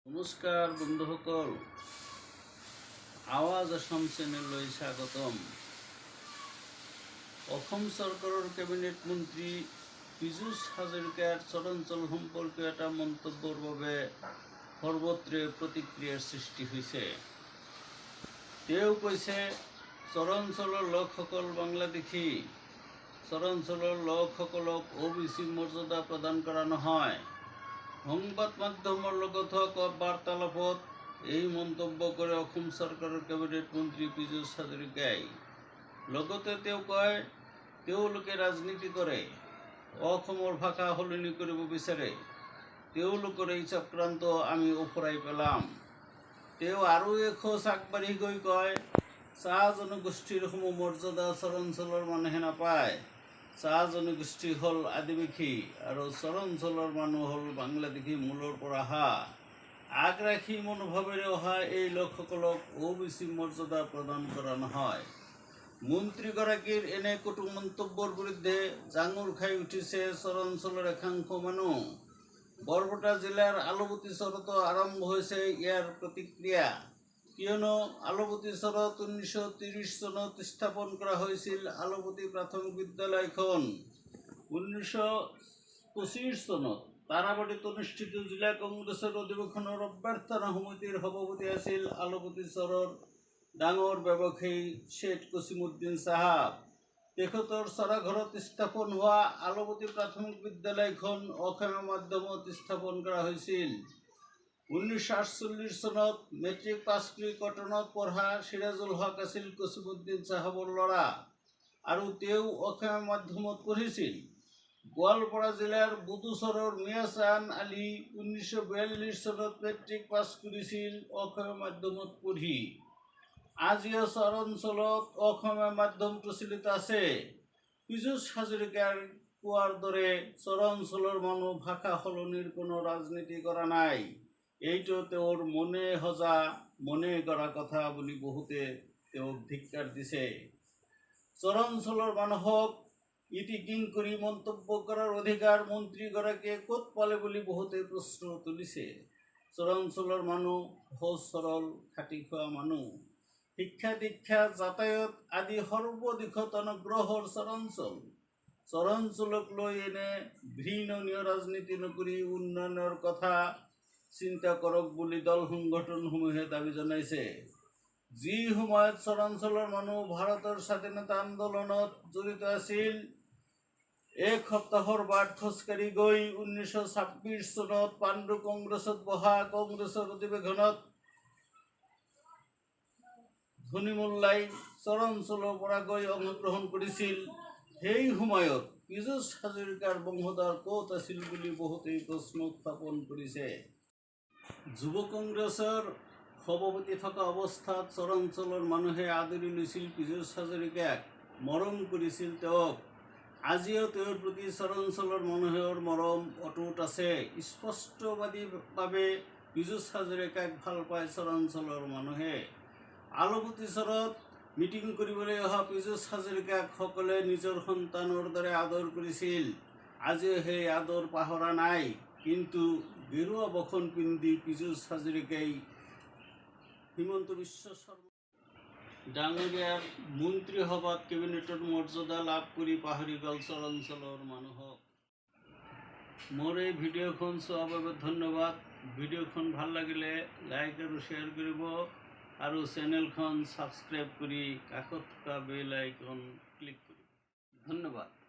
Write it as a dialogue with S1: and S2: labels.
S1: নমস্কাৰ বন্ধুসকল, আৱাজ অসম চেনেললৈ স্বাগতম। অসম চৰকাৰৰ কেবিনেট মন্ত্ৰী পীযুষ হাজৰিকাৰ চৰাঞ্চল সম্পৰ্কীয় এটা মন্তব্যৰ বাবে সৰ্বত্ৰে প্ৰতিক্ৰিয়াৰ সৃষ্টি হৈছে। তেওঁ কৈছে, চৰাঞ্চলৰ লোকসকল বাংলাদেশী, চৰাঞ্চলৰ লোকসকলক OBC মৰ্যাদা প্ৰদান কৰা নহয়। সংবাদ মাধ্যমৰ লগত হোৱা বাৰ্তালাপত এই মন্তব্য কৰে অসম চৰকাৰৰ কেবিনেট মন্ত্ৰী পীযুষ হাজৰিকাই। লগতে তেওঁ কয়, তেওঁলোকে ৰাজনীতি কৰে, অসমৰ ভাষা সলনি কৰিব বিচাৰে। তেওঁলোকৰ এই চক্ৰান্ত আমি উফৰাই পেলাম। তেওঁ আৰু এখোজ আগবাঢ়ি গৈ কয়, চাহ জনগোষ্ঠীৰ সমমৰ্যাদা চৰাঞ্চলৰ মানুহে নাপায়। চাহ জনগোষ্ঠী হ'ল আদিবাসী আৰু চৰাঞ্চলৰ মানুহ হ'ল বাংলাদেশী মূলৰ পৰা অহা। আগ্ৰাসী মনোভাৱেৰে অহা এই লোকসকলক OBC মৰ্যাদা প্ৰদান কৰা নহয়। মন্ত্ৰীগৰাকীৰ এনে কটু মন্তব্যৰ বিৰুদ্ধে জাঙুৰ খাই উঠিছে চৰাঞ্চলৰ একাংশ মানুহ। বৰপেটা জিলাৰ আলুবতী চৰতো আৰম্ভ হৈছে ইয়াৰ প্ৰতিক্ৰিয়া। কিয়নো আলুবতী চৰত 1930 চনত স্থাপন কৰা হৈছিল আলুবতী প্ৰাথমিক বিদ্যালয়খন। 1925 চনত তাৰাবাড়ীত অনুষ্ঠিত জিলা কংগ্ৰেছৰ অধিৱেশনৰ অভ্যৰ্থনা সমিতিৰ সভাপতি আছিল আলুবতী চৰৰ ডাঙৰ ব্যৱসায়ী শেঠ কছিমুদ্দিন চাহাব। তেখেতৰ চৰাঘৰত স্থাপন হোৱা আলুবতী প্ৰাথমিক বিদ্যালয়খন অসমীয়া মাধ্যমত স্থাপন কৰা হৈছিল। 1948 চনত মেট্ৰিক পাছ কৰি কটনত পঢ়া সিৰাজুল হক আছিল কছিমুদ্দিন চাহাবৰ ল'ৰা আৰু তেওঁ অসমীয়া মাধ্যমত পঢ়িছিল। গোৱালপাৰা জিলাৰ বুদুচৰৰ মিয়াচান আলী 1942 চনত মেট্ৰিক পাছ কৰিছিল অসমীয়া মাধ্যমত পঢ়ি। আজিও চৰাঞ্চলত অসমীয়া মাধ্যম প্ৰচলিত আছে। পীযুষ হাজৰিকাৰ কোৱাৰ দৰে চৰাঞ্চলৰ মানুহ ভাষা সলনিৰ কোনো ৰাজনীতি কৰা নাই। এইটো তেওঁৰ মনে সজা মনে কৰা কথা বুলি বহুতে তেওঁক ধিক্কাৰ দিছে। চৰাঞ্চলৰ মানুহক ইতিকিং কৰি মন্তব্য কৰাৰ অধিকাৰ মন্ত্ৰীগৰাকীয়ে ক'ত পালে বুলি বহুতে প্ৰশ্ন তুলিছে। চৰাঞ্চলৰ মানুহ সহজ সৰল খাটি খোৱা মানুহ। শিক্ষা দীক্ষা যাতায়াত আদি সৰ্বদিশত অনুগ্ৰহৰ চৰাঞ্চল। চৰাঞ্চলক লৈ এনে ঘৃণনীয় ৰাজনীতি নকৰি উন্নয়নৰ কথা চিন্তা কৰক বুলি দল সংগঠনসমূহে দাবী জনাইছে। যি সময়ত চৰাঞ্চলৰ মানুহ ভাৰতৰ স্বাধীনতা আন্দোলনত জড়িত আছিল, এক সপ্তাহৰ বাট খোজকাঢ়ি গৈ 1926 চনত পাণ্ডু কংগ্ৰেছত বহা কংগ্ৰেছৰ অধিৱেশনত ধনী মোল্লাই চৰাঞ্চলৰ পৰা গৈ অংশগ্ৰহণ কৰিছিল। সেই সময়ত পীযুষ হাজৰিকাৰ বংশধৰ ক'ত আছিল বুলি বহুতেই প্ৰশ্ন উত্থাপন কৰিছে। যুৱ কংগ্ৰেছৰ সভাপতি থকা অৱস্থাত চৰাঞ্চলৰ মানুহে আদৰি লৈছিল পীযুষ হাজৰিকাক, মৰম কৰিছিল তেওঁক। আজিও তেওঁৰ প্ৰতি চৰাঞ্চলৰ মানুহৰ মৰম অটুট আছে। স্পষ্টবাদীভাৱে পীযুষ হাজৰিকাক ভাল পায় চৰাঞ্চলৰ মানুহে। আলুবতী চৰত মিটিং কৰিবলৈ অহা পীযুষ হাজৰিকাক সকলোৱে নিজৰ সন্তানৰ দৰে আদৰ কৰিছিল। আজিও সেই আদৰ পাহৰা নাই। কিন্তু গেৰুৱা বসন পিন্ধি পীযুষ হাজৰিকাই হিমন্ত বিশ্ব শৰ্মা ডাঙৰীয়াৰ মন্ত্ৰী সভাত কেবিনেটৰ মৰ্যাদা লাভ কৰি পাহৰি গ'ল চৰাঞ্চলৰ মানুহক। মোৰ এই ভিডিঅ'খন চোৱাৰ বাবে ধন্যবাদ। ভিডিঅ'খন ভাল লাগিলে লাইক আৰু শ্বেয়াৰ কৰিব আৰু চেনেলখন ছাবস্ক্ৰাইব কৰি কাষত থকা বেল আইকন ক্লিক কৰিব। ধন্যবাদ।